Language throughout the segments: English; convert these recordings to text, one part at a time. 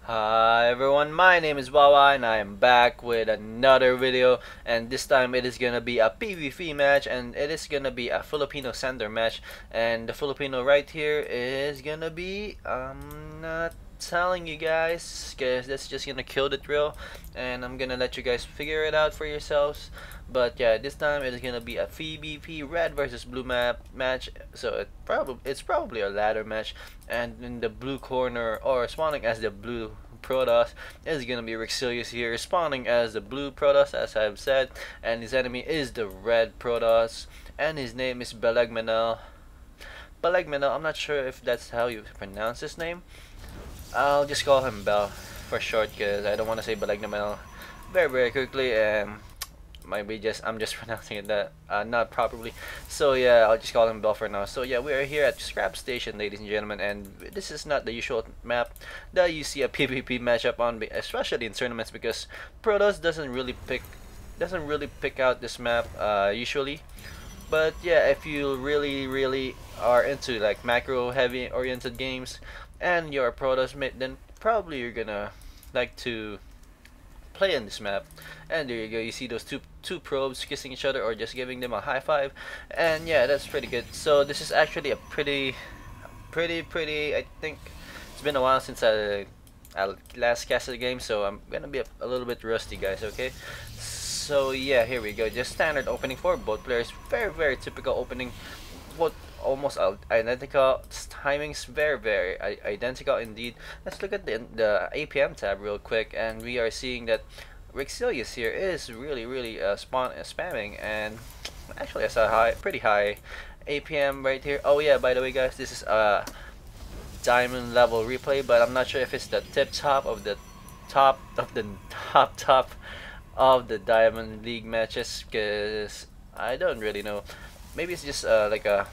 Hi everyone, my name is Wawa and I am back with another video, and this time it is gonna be a PvP match, and it is gonna be a Filipino center match, and the Filipino right here is gonna be I'm not telling you guys because that's just gonna kill the thrill, and I'm gonna let you guys figure it out for yourselves. But yeah, this time it is gonna be a PvP red versus blue map match, so it's probably a ladder match, and in the blue corner, or spawning as the blue Protoss, is gonna be Rixilius here, spawning as the blue Protoss, as I've said, and his enemy is the red Protoss, and his name is Belegmenel. Belegmenel, I'm not sure if that's how you pronounce his name. I'll just call him Bell for short, because I don't want to say Belegmenel very quickly, and maybe I'm just pronouncing it that not properly. So yeah, I'll just call him Bell for now. So yeah, we are here at Scrap Station, ladies and gentlemen, and this is not the usual map that you see a PvP matchup on, especially in tournaments, because Protoss doesn't really pick out this map usually. But yeah, if you really are into like macro heavy oriented games and you're a Protoss mate, then probably you're gonna like to play in this map. And there you go, you see those two probes kissing each other or just giving them a high five, and yeah, that's pretty good. So this is actually a pretty I think it's been a while since I last casted the game, so I'm gonna be a little bit rusty, guys. Okay, so yeah, here we go, just standard opening for both players. Very typical opening, both almost identical timings, very identical indeed. Let's look at the APM tab real quick, and we are seeing that Rixilius here is really spamming, and actually I saw pretty high APM right here. Oh yeah, by the way guys, this is a diamond level replay, but I'm not sure if it's the top of the top of the Diamond League matches, because I don't really know. Maybe it's just like a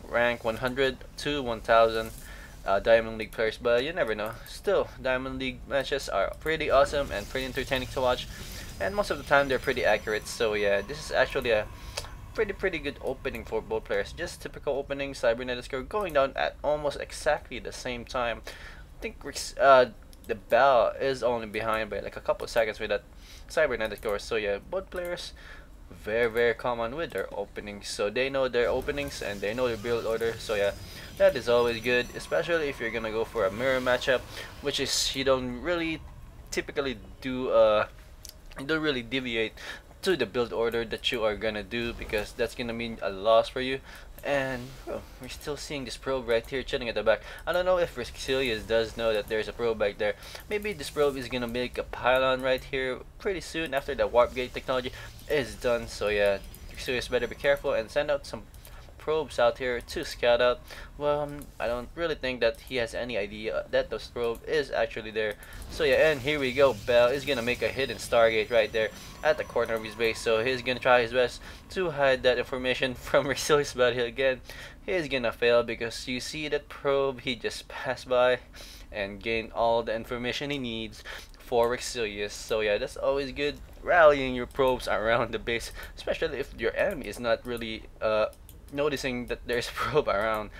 rank 100 to 1000 Diamond League players, but you never know. Still, Diamond League matches are pretty awesome and pretty entertaining to watch, and most of the time they're pretty accurate. So yeah, this is actually a pretty good opening for both players. Just typical opening, cybernetic score going down at almost exactly the same time. I think the Bell is only behind by like a couple of seconds with that cybernetic score. So yeah, both players very common with their openings, so they know their openings and they know their build order. So yeah, that is always good, especially if you're gonna go for a mirror matchup, which is you don't really typically do you don't really deviate to the build order that you are gonna do, because that's gonna mean a loss for you. And oh, we're still seeing this probe right here chilling at the back. I don't know if Rixilius does know that there's a probe back there. Maybe this probe is gonna make a pylon right here pretty soon after the warp gate technology is done. So yeah, Rixilius better be careful and send out some probes out here to scout out. Well, I don't really think that he has any idea that the probe is actually there. So yeah, and here we go. Bell is gonna make a hidden Stargate right there at the corner of his base. So he's gonna try his best to hide that information from Rixilius, but again, he's gonna fail, because you see that probe he just passed by and gained all the information he needs for Rixilius. So yeah, that's always good, rallying your probes around the base, especially if your enemy is not really noticing that there's a probe around.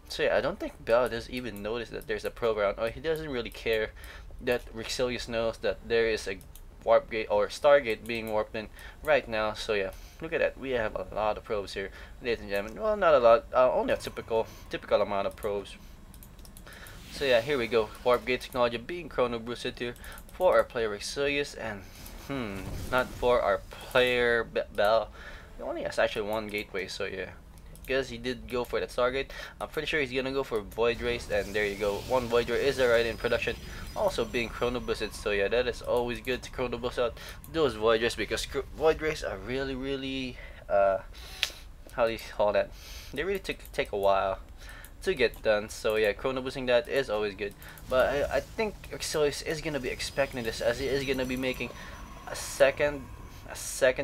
So yeah, I don't think Bell does even notice that there's a probe around, or he doesn't really care that Rixilius knows that there is a warp gate or Stargate being warped in right now. So yeah, look at that, we have a lot of probes here, ladies and gentlemen. Well, not a lot, only a typical amount of probes. So yeah, here we go, warp gate technology being chrono boosted here for our player Rixilius, and not for our player Bell. He only has actually one gateway, so yeah, because he did go for that Stargate. I'm pretty sure he's gonna go for Void Race, and there you go, one Void Ray is already in production, also being chrono boosted. So yeah, that is always good to chrono boost out those Void Rays, because Void Rays are really how do you call that, they really take a while to get done. So yeah, chrono boosting that is always good. But I think Rixilius is gonna be expecting this, as he is gonna be making a second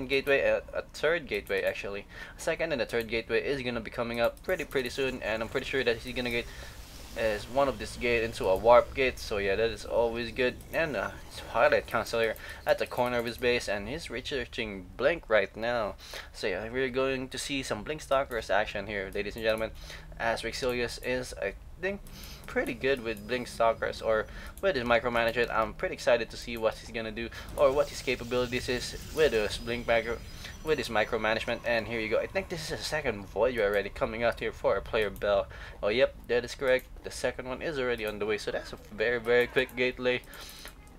gateway, a third gateway actually. A second and a third gateway is gonna be coming up pretty soon, and I'm pretty sure that he's gonna get as one of this gate into a warp gate. So yeah, that is always good. And his highlight counselor at the corner of his base, and he's researching Blink right now. So yeah, we're going to see some Blink Stalkers action here, ladies and gentlemen, as Rixilius is think pretty good with Blink Stalkers or with his micromanagement. I'm pretty excited to see what he's gonna do or what his capabilities is with his with his micromanagement. And here you go. I think this is a second Voyager already coming out here for our player Bell. Oh yep, that is correct. The second one is already on the way. So that's a very quick gateway.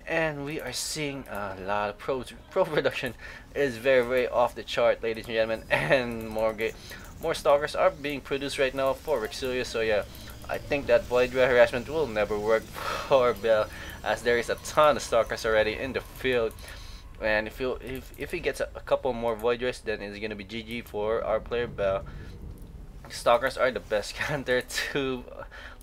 And we are seeing a lot of pro production is very off the chart, ladies and gentlemen. And more stalkers are being produced right now for Rixilius. So yeah, I think that void harassment will never work for Bell, as there is a ton of stalkers already in the field. And if he gets a couple more void rays, then it's gonna be GG for our player Bell. Stalkers are the best counter to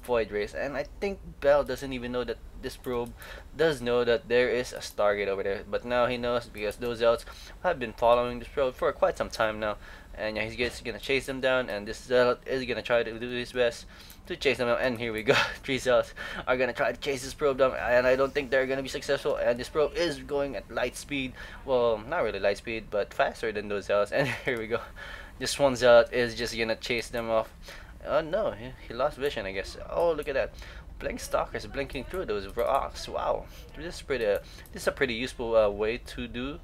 void rays, and I think Bell doesn't even know that this probe does know that there is a Stargate over there, but now he knows because those Zealots have been following this probe for quite some time now. And yeah, he's gonna chase them down, and this Zealot is gonna try to do his best to chase them down. And here we go, 3 Zealots are gonna try to chase this probe down, and I don't think they're gonna be successful. And this probe is going at light speed, well, not really light speed, but faster than those Zealots. And here we go, this one Zealot is just gonna chase them off. Oh no, he lost vision, I guess. Oh, look at that. Blink Stalkers blinking through those rocks. Wow, this is a pretty useful way to do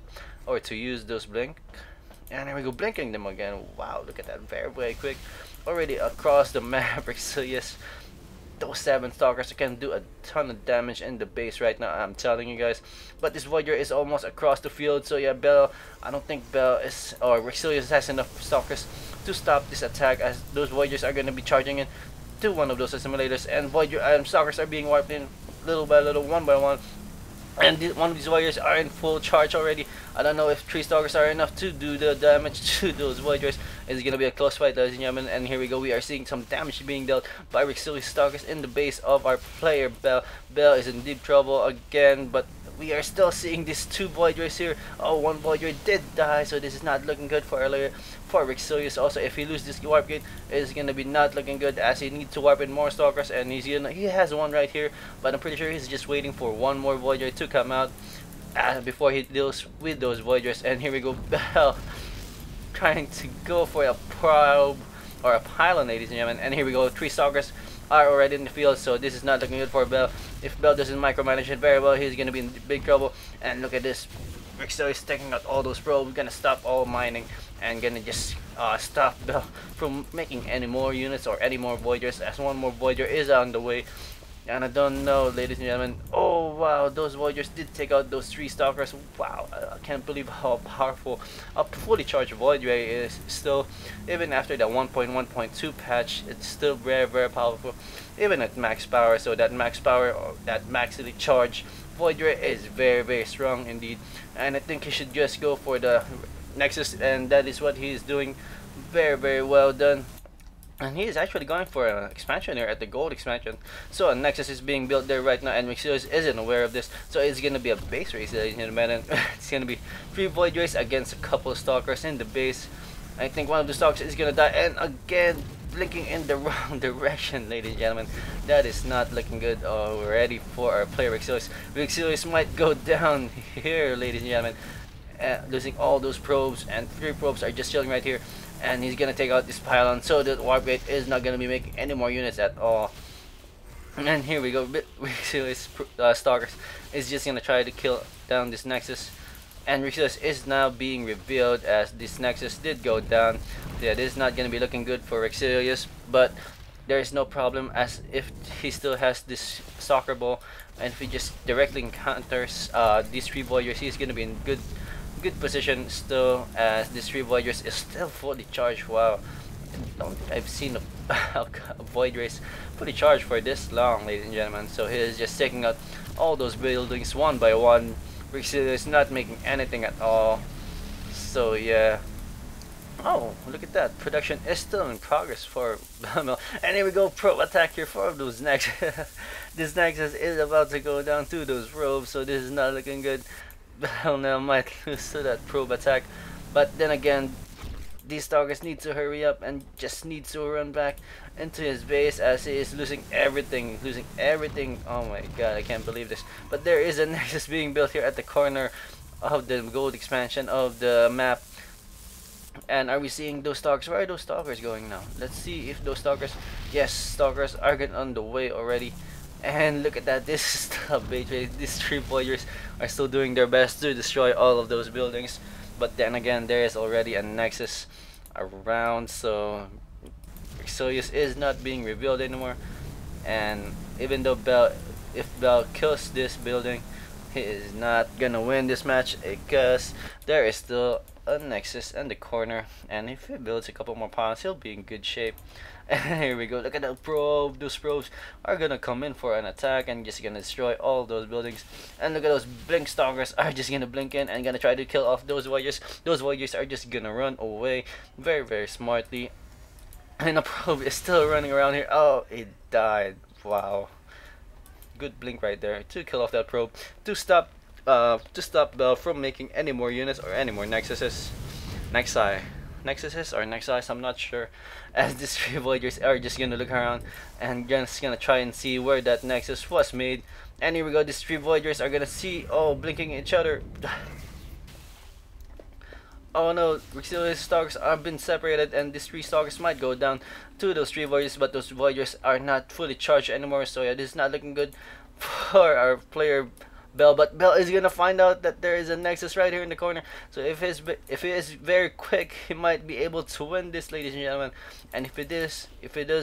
or to use those blink. And here we go, blinking them again. Wow, look at that, very quick. Already across the map. Rixilius, those 7 stalkers can do a ton of damage in the base right now, I'm telling you guys. But this Voyager is almost across the field, so yeah, I don't think Bell is, or Rixilius has enough stalkers to stop this attack, as those Voyagers are going to be charging in to one of those assimilators, and stalkers are being wiped in little by little, one by one. And one of these Voyagers are in full charge already. I don't know if 3 stalkers are enough to do the damage to those Voyagers. It's gonna be a close fight, ladies and gentlemen. And here we go, we are seeing some damage being dealt by Rixilius stalkers in the base of our player Bell. Bell is in deep trouble again, but we are still seeing these 2 Voyagers here. Oh, one Voyager did die, so this is not looking good for earlier. For Rixilius also, if he loses this warp gate, it's gonna be not looking good, as he needs to warp in more stalkers, and he has one right here, but I'm pretty sure he's just waiting for one more Voyager to come out before he deals with those Voyagers. And here we go, Bell trying to go for a probe or a pylon, ladies and gentlemen. And here we go, 3 stalkers are already in the field, so this is not looking good for Bell. If Bell doesn't micromanage it very well, he's gonna be in big trouble. And look at this, Rixilius taking out all those probes, gonna stop all mining and gonna just stop Bell from making any more units or any more Voyagers, as one more Voyager is on the way. And I don't know, ladies and gentlemen. Oh wow, those Voyagers did take out those 3 stalkers. Wow, I can't believe how powerful a fully charged Voyager is still. Even after the 1.1.2 patch, it's still very powerful, even at max power. So that max power, or that maximally charged Voyager, is very strong indeed. And I think he should just go for the Nexus, and that is what he is doing. Very well done. And he is actually going for an expansion here at the gold expansion. So a Nexus is being built there right now, and Rixilius isn't aware of this. So it's gonna be a base race, ladies and gentlemen. And it's gonna be 3 void race against a couple of stalkers in the base. I think one of the stalkers is gonna die, and again blinking in the wrong direction, ladies and gentlemen. That is not looking good already for our player Rixilius. Rixilius might go down here, ladies and gentlemen, losing all those probes, and 3 probes are just chilling right here. And he's gonna take out this pylon, so the warp gate is not gonna be making any more units at all. And here we go, Rixilius stalkers is just gonna try to kill down this Nexus, and Rixilius is now being revealed, as this Nexus did go down. Yeah, this is not gonna be looking good for Rixilius, but there is no problem, as if he still has this soccer ball, and if he just directly encounters these 3 Voyagers, he's gonna be in good position still, as this 3 Voyagers is still fully charged. Wow, I don't think I've seen a Void race fully charged for this long, ladies and gentlemen. So he is just taking out all those buildings one by one. Rixilius is not making anything at all. So yeah. Oh, look at that. Production is still in progress for Belegmenel. And here we go, probe attack here for those Nexus. This Nexus is about to go down to those probes, so this is not looking good. Belegmenel might lose to that probe attack, but then again, these stalkers need to hurry up and just need to run back into his base, as he is losing everything. Oh my god, I can't believe this. But there is a Nexus being built here at the corner of the gold expansion of the map, And are we seeing those stalkers? Where are those stalkers going now? Let's see if those stalkers. Yes, stalkers are getting on the way already. And look at that. This is the bait phase. These three voyagers are still doing their best to destroy all of those buildings. But then again, there is already a nexus around, so Rixilius is not being revealed anymore. And even though if Bell kills this building, he is not gonna win this match because there is still a nexus in the corner, and if he builds a couple more pounds, he'll be in good shape. And here we go. Look at that probe. Those probes are gonna come in for an attack and just gonna destroy all those buildings. And look at those blink stalkers are just gonna blink in and gonna try to kill off those voyagers. Those voyagers are just gonna run away very smartly. And the probe is still running around here. Oh, it died. Wow. Good blink right there to kill off that probe to stop Bell from making any more units or any more nexuses. Nexuses or nexus, I'm not sure. As these three voyagers are just gonna look around and just gonna try and see where that nexus was made. And here we go, these three voyagers are gonna see, oh, blinking each other. Oh no, Rixilius stalkers have been separated, and these three stalkers might go down to those three voyagers, but those voyagers are not fully charged anymore, so yeah, this is not looking good for our player Bell. But Bell is gonna find out that there is a nexus right here in the corner, so if he is very quick, he might be able to win this, ladies and gentlemen. And if it does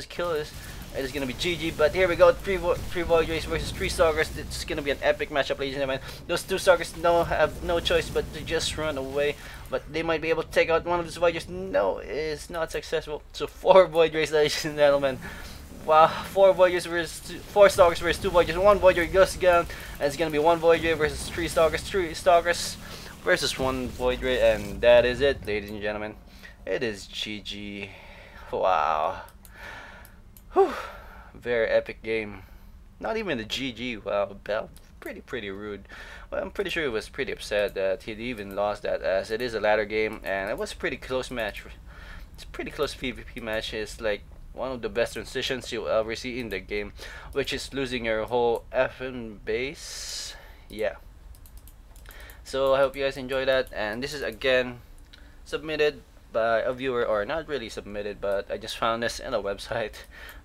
kill us, it is gonna be GG. But here we go, three voyagers versus three stalkers. It's gonna be an epic matchup, ladies and gentlemen. Those two stalkers have no choice but to just run away, but they might be able to take out one of those voyagers. No, it's not successful. So four voyagers, ladies and gentlemen. Wow, four stalkers versus two voyagers. One voyager goes down, and it's gonna be one voyager versus three stalkers versus one voyager, and that is it, ladies and gentlemen. It is GG. Wow. Whew. Very epic game. Not even the GG. Wow, Bell, pretty rude. Well, I'm pretty sure he was pretty upset that he even lost that, as it is a ladder game and it was a pretty close match. It's a pretty close PvP match. It's like one of the best transitions you'll ever see in the game, which is losing your whole effing base. Yeah. So I hope you guys enjoy that, and this is again submitted by a viewer, or not really submitted, but I just found this in a website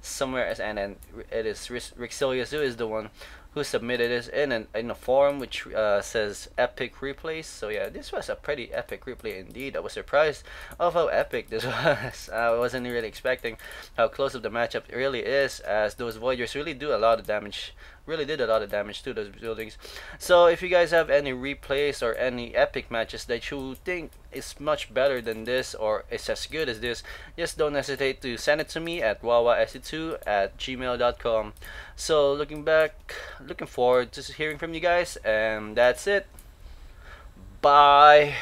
somewhere, and then it is Rixilius who is the one who submitted this in a forum which says epic replays. So yeah, this was a pretty epic replay indeed. I was surprised of how epic this was. I wasn't really expecting how close of the matchup really is, as those voyagers really did a lot of damage to those buildings. So if you guys have any replays or any epic matches that you think is much better than this or is as good as this, just don't hesitate to send it to me at wawasc2@gmail.com. So looking forward to hearing from you guys, and that's it. Bye.